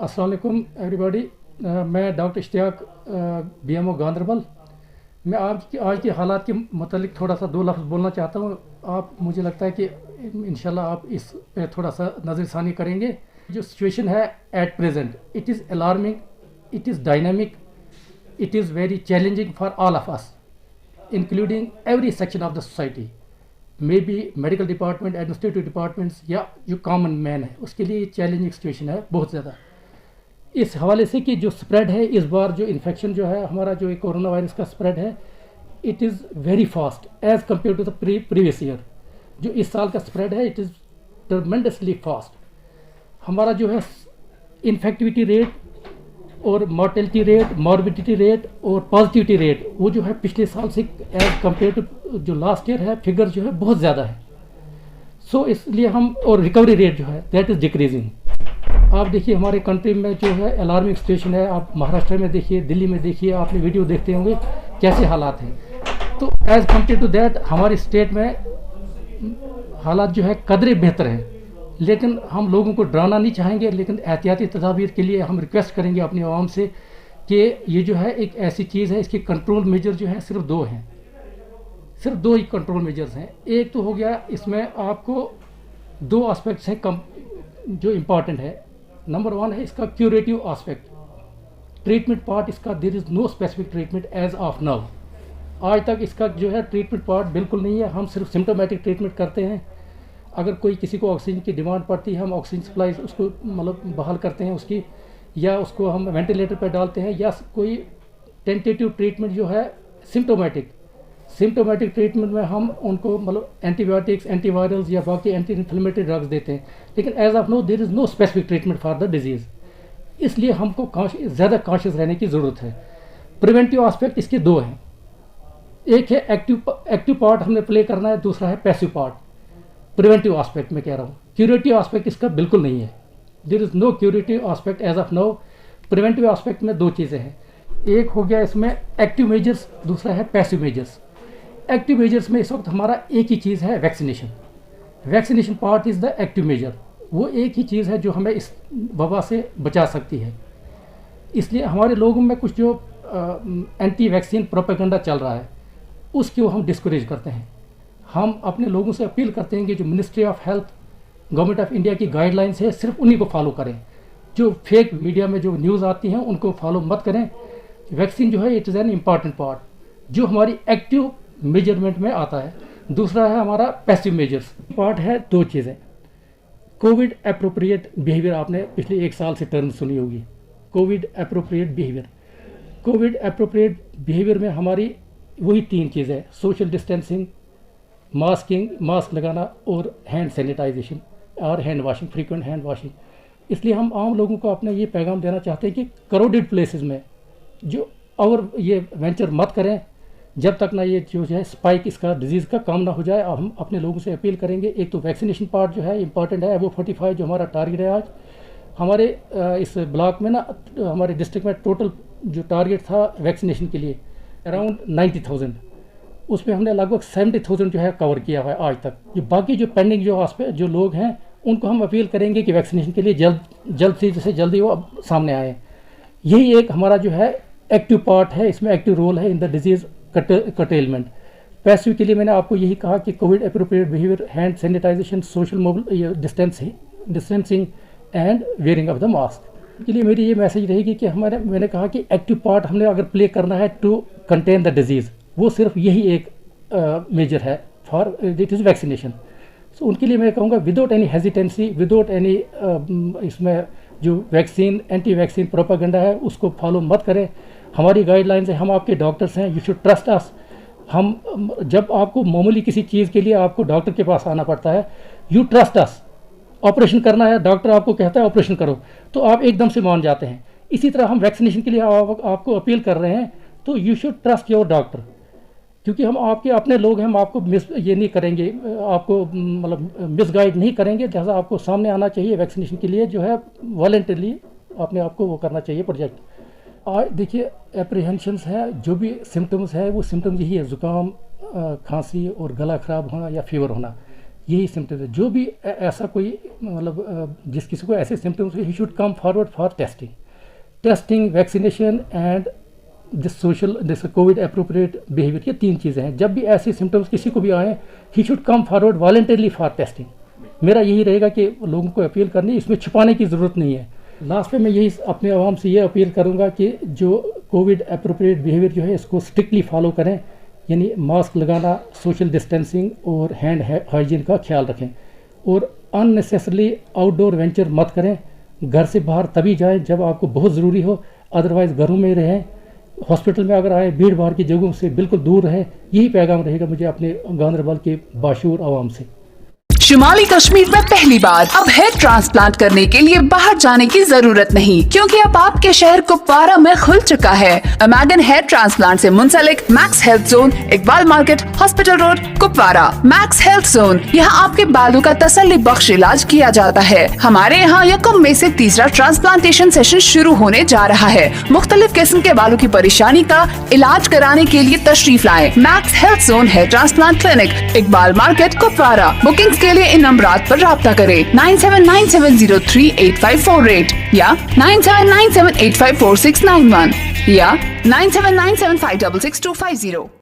अस्सलाम वालेकुम एवरीबॉडी। मैं डॉक्टर इश्तियाक बीएमओ गांदरबल। मैं आज के हालात के मतलब थोड़ा सा दो लफ्ज़ बोलना चाहता हूँ। आप मुझे लगता है कि इंशाल्लाह आप इस पे थोड़ा सा नज़रसानी करेंगे। जो सिचुएशन है at present, it is alarming, it is dynamic, it is very challenging for all of us including every section of the society, may be medical department, administrative departments या जो कॉमन मैन है उसके लिए challenging situation है बहुत ज़्यादा। इस हवाले से कि जो स्प्रेड है इस बार, जो इन्फेक्शन जो है हमारा, जो कोरोना वायरस का स्प्रेड है, it is very fast as compare to the previous year. जो इस साल का स्प्रेड है इट इज़ ट्रमेंडसली फास्ट। हमारा जो है इन्फेक्टिविटी रेट और मॉर्टेलिटी रेट, मॉर्बिडिटी रेट और पॉजिटिविटी रेट, वो जो है पिछले साल से एज़ कम्पेयर टू जो लास्ट ईयर है फिगर जो है बहुत ज़्यादा है। सो इसलिए हम, और रिकवरी रेट जो है दैट इज़ डिक्रीजिंग। आप देखिए हमारे कंट्री में जो है अलार्मिंग सिचुएशन है। आप महाराष्ट्र में देखिए, दिल्ली में देखिए, आपने वीडियो देखते होंगे कैसे हालात हैं। तो एज़ कम्पेयर टू दैट हमारे स्टेट में हालात जो है कदरे बेहतर हैं, लेकिन हम लोगों को डराना नहीं चाहेंगे। लेकिन एहतियाती तदाबीर के लिए हम रिक्वेस्ट करेंगे अपनी आवाम से कि ये जो है एक ऐसी चीज़ है, इसके कंट्रोल मेजर जो है सिर्फ दो हैं, सिर्फ दो ही कंट्रोल मेजर्स हैं। एक तो हो गया, इसमें आपको दो एस्पेक्ट्स हैं जो इम्पॉर्टेंट है। नंबर वन है इसका क्यूरेटिव एस्पेक्ट, ट्रीटमेंट पार्ट इसका there is no specific treatment as of now. आज तक इसका जो है ट्रीटमेंट पार्ट बिल्कुल नहीं है। हम सिर्फ सिम्टोमेटिक ट्रीटमेंट करते हैं। अगर कोई किसी को ऑक्सीजन की डिमांड पड़ती है, हम ऑक्सीजन सप्लाई उसको मतलब बहाल करते हैं उसकी, या उसको हम वेंटिलेटर पर डालते हैं, या कोई टेंटेटिव ट्रीटमेंट जो है सिम्टोमेटिक ट्रीटमेंट में हम उनको मतलब एंटीबायोटिक्स, एंटीवायरल्स या बाकी एंटी इन्फ्लेमेटरी ड्रग्स देते हैं। लेकिन as of no there is no specific treatment for the disease. इसलिए हमको ज़्यादा कॉन्शियस रहने की ज़रूरत है। प्रिवेंटिव एस्पेक्ट इसके दो हैं, एक है एक्टिव पार्ट हमने प्ले करना है, दूसरा है पैसिव पार्ट। प्रिवेंटिव एस्पेक्ट में कह रहा हूँ, क्यूरेटिव एस्पेक्ट इसका बिल्कुल नहीं है। There is no curative aspect as of now. Preventive aspect में दो चीज़ें हैं, एक हो गया इसमें एक्टिव मेजर्स, दूसरा है पैसिव मेजर्स। एक्टिव मेजर्स में इस वक्त हमारा एक ही चीज़ है, vaccination part is the active major. वो एक ही चीज़ है जो हमें इस वबा से बचा सकती है। इसलिए हमारे लोगों में कुछ जो एंटी वैक्सीन प्रोपेगेंडा चल रहा है उसको हम डिस्करेज करते हैं। हम अपने लोगों से अपील करते हैं कि जो ministry of health, government of India की गाइडलाइंस है सिर्फ उन्हीं को फॉलो करें। जो फेक मीडिया में जो न्यूज़ आती हैं उनको फॉलो मत करें। वैक्सीन जो है it is an important part जो हमारी एक्टिव मेजरमेंट में आता है। दूसरा है हमारा पैसिव मेजर्स पार्ट है। दो चीज़ें, कोविड एप्रोप्रिएट बिहेवियर, आपने पिछले एक साल से टर्म सुनी होगी, Covid appropriate behaviour. Covid appropriate behaviour में हमारी वही तीन चीज़ें, सोशल डिस्टेंसिंग, मास्क लगाना और हैंड सैनिटाइजेशन और hand washing, frequent hand washing. इसलिए हम आम लोगों को अपना ये पैगाम देना चाहते हैं कि क्राउडेड प्लेसेस में जो और ये वेंचर मत करें जब तक ना ये जो है स्पाइक इसका डिजीज़ का काम ना हो जाए। और हम अपने लोगों से अपील करेंगे, एक तो वैक्सीनेशन पार्ट जो है इंपॉर्टेंट है। वो 45 जो हमारा टारगेट है आज हमारे इस ब्लॉक में ना, हमारे डिस्ट्रिक्ट में टोटल जो टारगेट था वैक्सीनेशन के लिए अराउंड 90,000, उसमें हमने लगभग 70,000 जो है कवर किया हुआ है आज तक। जो बाकी जो पेंडिंग जो लोग हैं उनको हम अपील करेंगे कि वैक्सीनेशन के लिए जल्द से जल्दी वो सामने आए। यही एक हमारा जो है एक्टिव पार्ट है, इसमें एक्टिव रोल है in the disease curtailment. Passive के लिए मैंने आपको यही कहा कि COVID appropriate behaviour, hand sanitisation, social distancing and wearing of the mask. के लिए मेरी ये मैसेज रहेगी कि मैंने कहा कि एक्टिव पार्ट हमने अगर प्ले करना है टू कंटेन द डिजीज़, वो सिर्फ यही एक मेजर है फॉर इट इज़ वैक्सीनेशन। सो उनके लिए मैं कहूँगा without any hesitancy, without any इसमें जो वैक्सीन, एंटी वैक्सीन प्रोपेगेंडा है उसको फॉलो मत करें। हमारी गाइडलाइंस है, हम आपके डॉक्टर्स हैं, यू शुड ट्रस्ट अस। हम जब आपको मामूली किसी चीज़ के लिए आपको डॉक्टर के पास आना पड़ता है, यू ट्रस्ट अस। ऑपरेशन करना है, डॉक्टर आपको कहता है ऑपरेशन करो, तो आप एकदम से मान जाते हैं। इसी तरह हम वैक्सीनेशन के लिए आपको अपील कर रहे हैं, तो you should trust your doctor, क्योंकि हम आपके अपने लोग हैं। हम आपको ये नहीं करेंगे, आपको मतलब मिसगाइड नहीं करेंगे। जैसा आपको सामने आना चाहिए वैक्सीनेशन के लिए जो है वॉलंटरली अपने आप को वो करना चाहिए प्रोजेक्ट। आज देखिए एप्रीहेंशंस है, जो भी सिम्टम्स है वो सिम्टम्स यही है, ज़ुकाम, खांसी और गला ख़राब होना या फीवर होना। यही सिम्टम्स है। जो भी ऐसा कोई मतलब जिस किसी को ऐसे symptoms he should come forward for testing, vaccination and this Covid appropriate behaviour. ये 3 चीज़ें हैं। जब भी ऐसे सिम्टम्स किसी को भी आए, he should come forward voluntarily for testing. मेरा यही रहेगा कि लोगों को अपील करनी, इसमें छुपाने की ज़रूरत नहीं है। लास्ट में मैं यही अपने आवाम से ये अपील करूँगा कि जो कोविड अप्रोप्रिएट बिहेवियर जो है इसको स्ट्रिक्टली फॉलो करें, यानी मास्क लगाना, सोशल डिस्टेंसिंग और हैंड हाइजीन का ख्याल रखें, और अननेसेसरली आउटडोर वेंचर मत करें। घर से बाहर तभी जाएं जब आपको बहुत ज़रूरी हो, अदरवाइज़ घरों में रहें। हॉस्पिटल में अगर आए, भीड़ भाड़ की जगहों से बिल्कुल दूर रहें। यही पैगाम रहेगा मुझे अपने गांधरबल के बाशूर आवाम से। शुमाली कश्मीर में पहली बार अब हेयर ट्रांसप्लांट करने के लिए बाहर जाने की जरूरत नहीं, क्योंकि अब आपके शहर कुपवारा में खुल चुका है अमेगन हेयर ट्रांसप्लांट से मुंसलिक Max health Zone, Iqbal market, hospital road, Kupwara. Max health Zone, यहाँ आपके बालों का तसल्ली बख्श इलाज किया जाता है। हमारे यहाँ यकम मई से तीसरा ट्रांसप्लांटेशन सेशन शुरू होने जा रहा है। मुख्तलिफ किस्म के बालों की परेशानी का इलाज कराने के लिए तशरीफ लाए max health zone hair transplant clinic, Iqbal market, Kupwara. Booking के लिए इन नंबरात पर राब्ता करें 9797038548 या 9797854691 या 9797566250।